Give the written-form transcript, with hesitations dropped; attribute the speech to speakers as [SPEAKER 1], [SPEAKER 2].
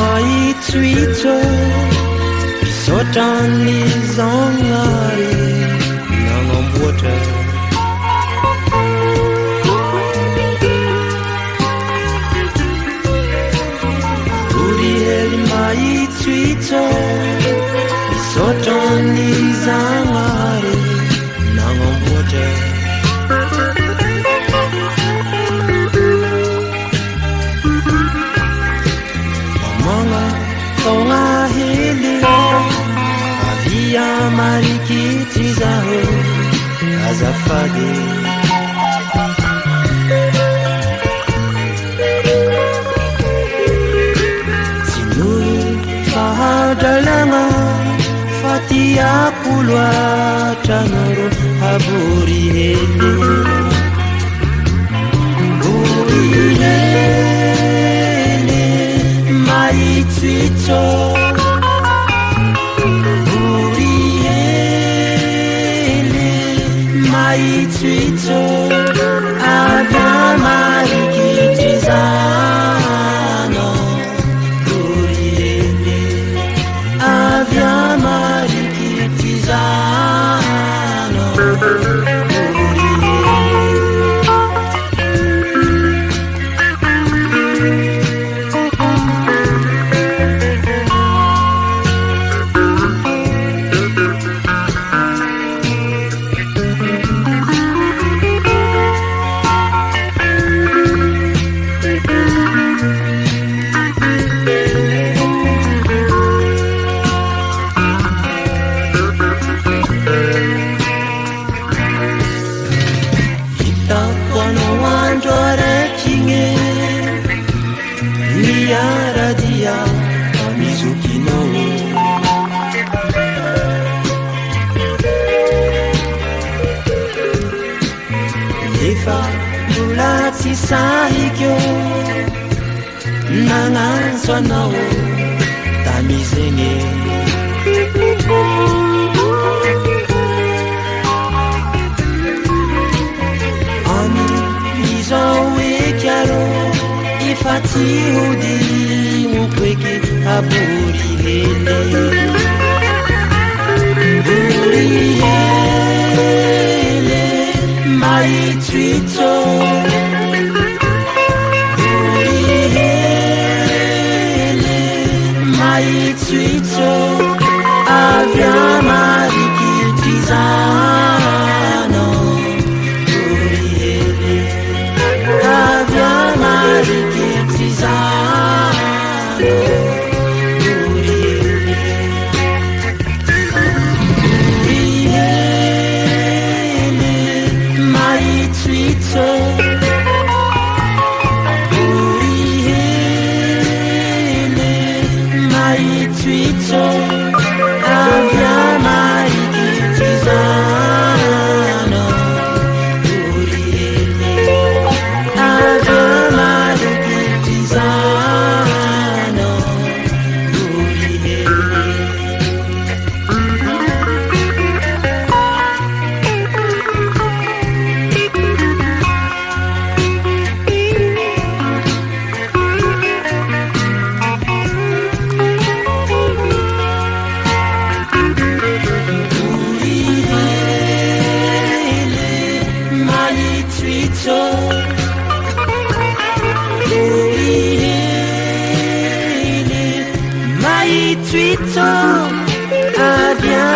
[SPEAKER 1] Maitswitso pisotran'ny zagnary nagnamboatra Orihely maitswitso pisotran'ny zagnary nagnamboatra Tongahele avia marikitry zaho azafady tsy noho fahadralagna fa tiako loatra naro avory hely Maitswitso Orihely Maitswitso avia marikitry zano Orihely avia marikitry zano Miaradia amizokino Nefa mbola tsy sahiko nagnantso anao tamizegny Amizao ekiaro Efa tsy hodigno eky abory hely Orihely Maitswitso Orihely Maitswitso avia marikitry zano Orihely avia marikitry zano Orihely Maitswitso Orihely Maitswitso avia marikitry zano Orihely avia marikitry zano Orihely Maitswitso Orihely Maitswitso avia